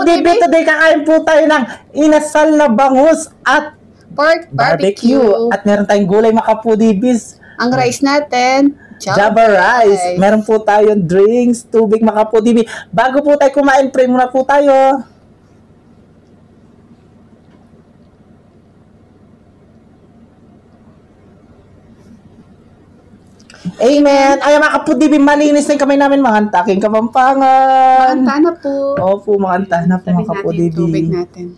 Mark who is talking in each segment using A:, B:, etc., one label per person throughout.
A: Dibi, today kakain po tayo ng inasal na bangus at
B: pork barbecue.
A: At meron tayong gulay mga kapudibis.
B: Ang rice natin,
A: Java rice. Meron po tayong drinks, tubig mga kapudibi. Bago po tayo kumain, pray muna po tayo. Amen. Ay, mga kapudibi, malinis na yung kamay namin, mga antaking Kapampangan.
B: Manganta na po.
A: Opo, mga anta na po, mga kapudibi.
B: Tubig natin.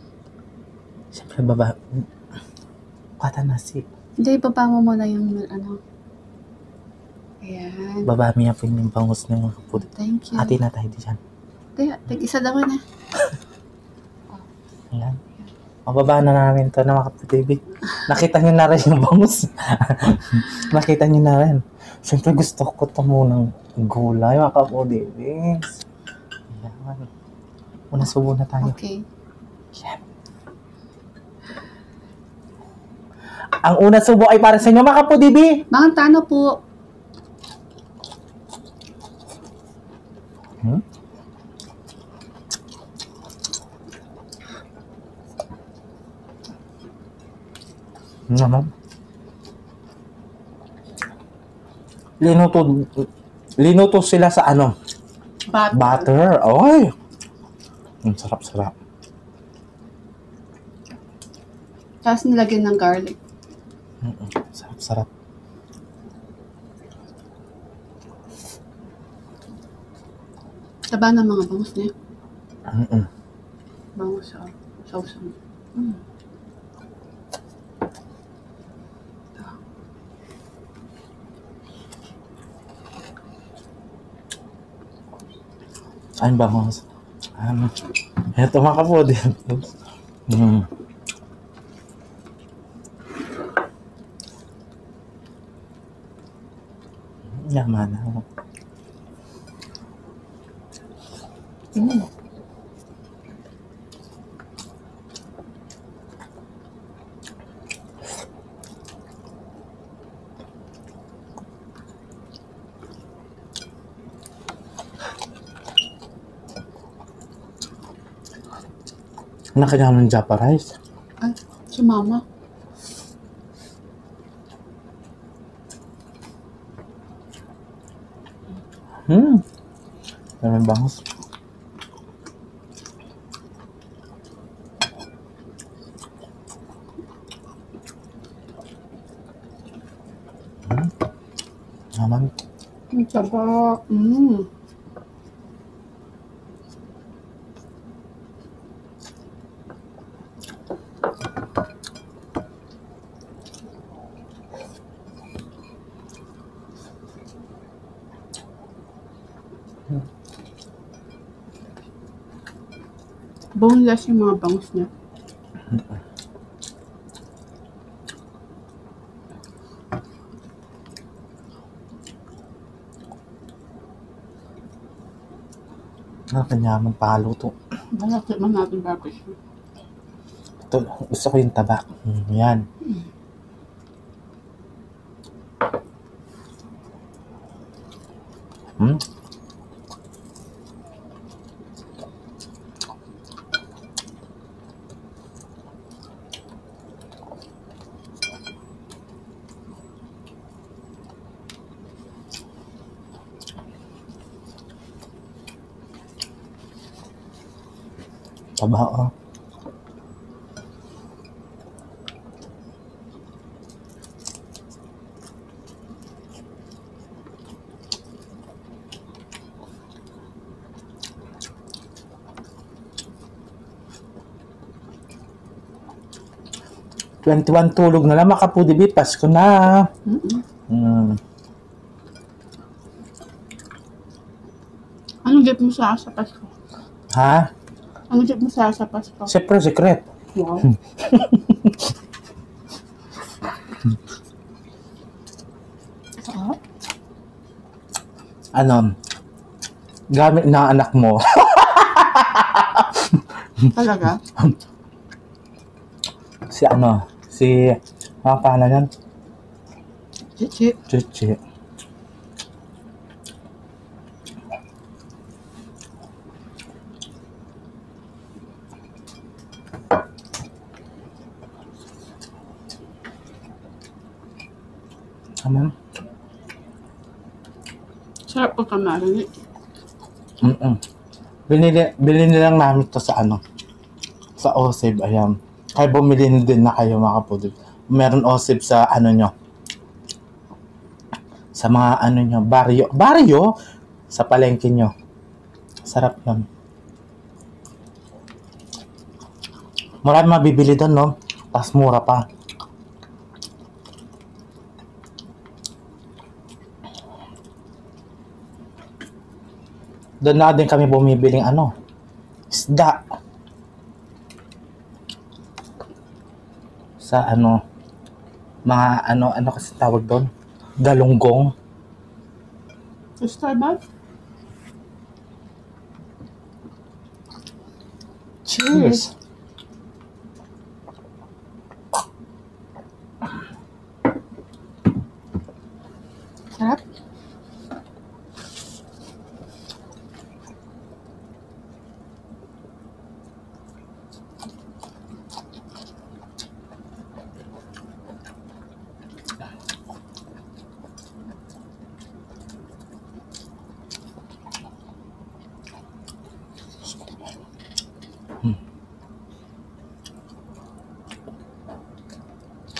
A: Siyempre, baba. Pata nasip.
B: Hindi, baba mo muna yung ano. Ayan.
A: Baba niya po yung bangus na yung kapudibi.
B: Thank you.
A: Ati na tayo dyan.
B: Tig-isa daw na.
A: Ayan. Mababa na namin to na mga kapudibi. Nakita niyo na rin yung bangus. Nakita niyo na rin. Siyempre gusto ko ito munang gulay, mga kapudibi. Ayan. Una subo na tayo.
B: Okay.
A: Ayan. Ang unang subo ay para sa inyo, mga kapudibi.
B: Manganta na po.
A: Naman. Linuto sila sa ano? Butter. Ay! Ang sarap-sarap.
B: Tapos nilagyan ng garlic.
A: Sarap-sarap.
B: Taba ng mga bangus niya.
A: Mm-mm.
B: Bangus sa sauce.
A: Ay, bangus. Ito mga kapudi. Yaman ako. Nakanya ng Java rice.
B: Ay, si mama.
A: May bangus. Naman.
B: Ang sarap. Boneless yung mga bangus niya.
A: Nakakanyamang palo to.
B: Malapit man natin barbecue.
A: Ito, gusto ko yung taba. Yan. Taba, oh. Twenty-one tulog na lang, makapudibi, Pasko na.
B: Anong gift mo sa Pasko?
A: Ha?
B: Anong gift mo sa Pasko?
A: Siyempre, secret.
B: Wow.
A: Ano? Gamit na anak mo.
B: Talaga?
A: Si ano? Si... Ang pangalan yan?
B: Chichi.
A: Chichi. Naman.
B: Sarap pagka marinate.
A: Binili lang namin to sa sa Osib, ayan. Kaya bumili din na kayo mga kapudid. Meron Osib sa nyo. Sa mga nyo, baryo sa palengke nyo. Sarap yun. Marami mabibili doon, no? Tapos mura pa. Doon na din kami bumibiling isda. Sa mga ano kasi tawag doon? Galunggong.
B: Sa Starbucks?
A: Cheers!
B: Sarap.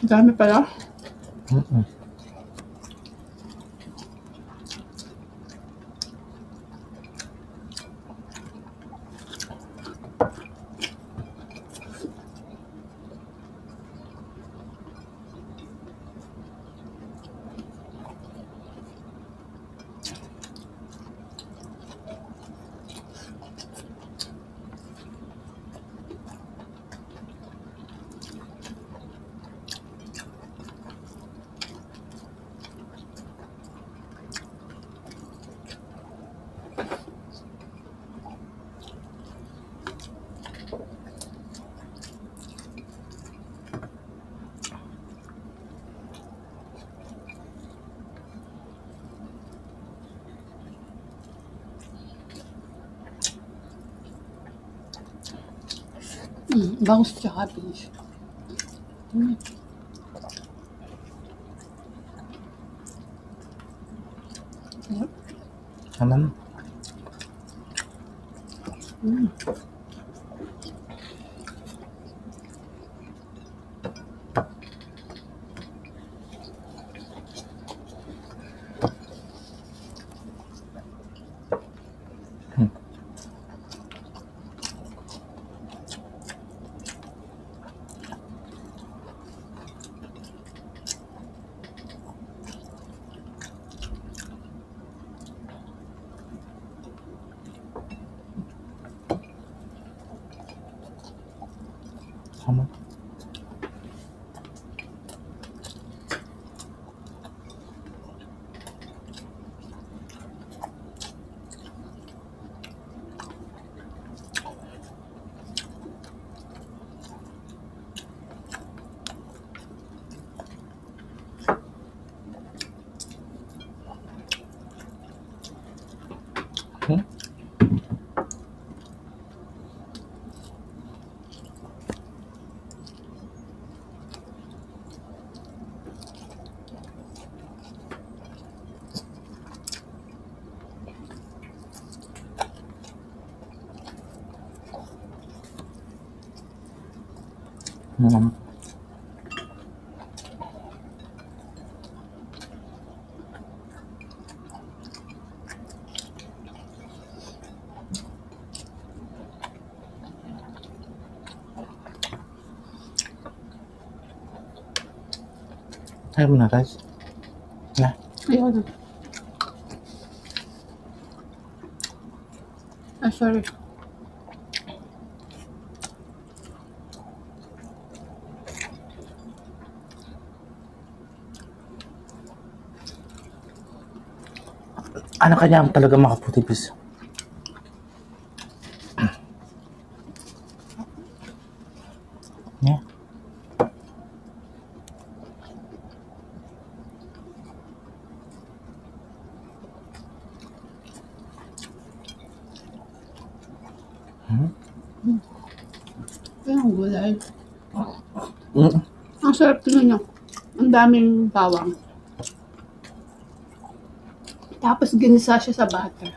B: Dami pala. Bangus tsaka fish.
A: Naman. Naman. Ayaw mo na, guys. Na.
B: Ayaw na. Sorry.
A: Ano kanya talaga makaputipis? Yeah.
B: Ang gulay. Ang sarap tingnan nyo. Ang daming bawang. Tapos ginisa siya sa butter.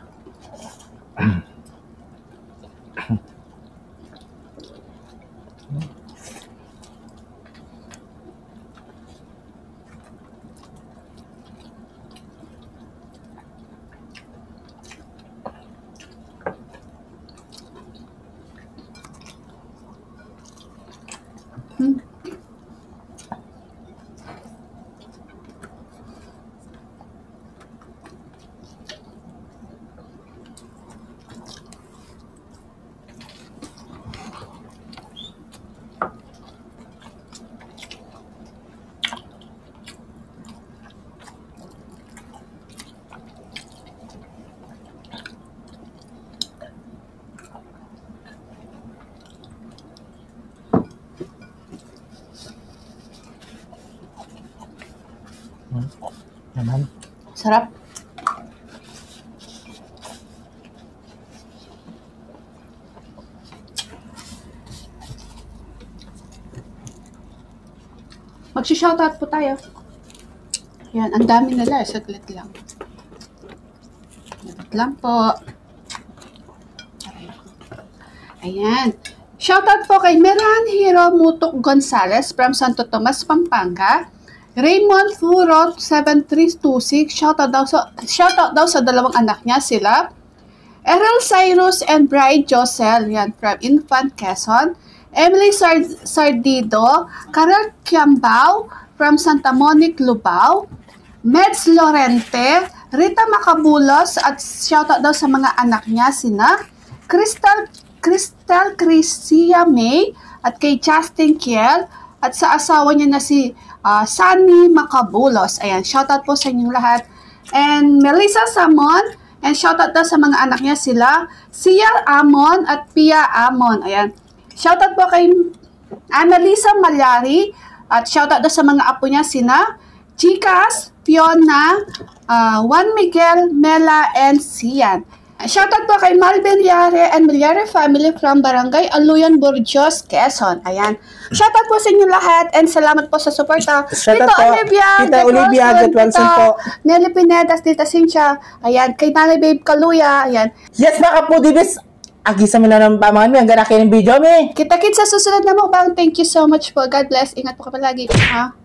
A: Naman.
B: Sarap. Magsi-shoutout po tayo. Yan, ang dami nila. Saglit lang. Saglit lang po. Ayan. Shoutout po kay Meran Hero Mutok Gonzales from Santo Tomas, Pampanga. Raymond Furo 7326. Shoutout daw sa dalawang anak niya sila. Errol Cyrus and Bride Josel. Yan, from Infant, Quezon. Emily Sardido, Karel Kiambao from Santa Monique, Lubao, Meds Lorente, Rita Macabulos at shoutout daw sa mga anak niya sina Crystal Crisia May at kay Justin Kiel at sa asawa niya na si Sunny Macabulos. Ayan, shoutout po sa inyong lahat. And Melissa Samon, and shoutout daw sa mga anak niya sila Sia Amon at Pia Amon. Ayan. Shoutout po kay Annalisa Malyari at shoutout daw sa mga apo niya sina Chicas, Fiona, Juan Miguel, Mela, and Sian. Shoutout po kay Malvin Yare and Milyare family from Barangay Aluyan, Burgos, Quezon. Ayan. Shoutout po sa inyo lahat and salamat po sa suporta.
A: Shoutout
B: Tito
A: po.
B: Olivia,
A: Tita Olivia, get well soon po.
B: Nelly Pinedas, Tita Cynthia. Ayan. Kay Nanay Babe Kaluya. Ayan.
A: Yes, mga kapudibis! Agisa mo na ng pamangan mo. Ang gana kayo ng video, me.
B: Kita-kits sa susunod na mukbang. Thank you so much po. God bless. Ingat po ka palagi. Ha?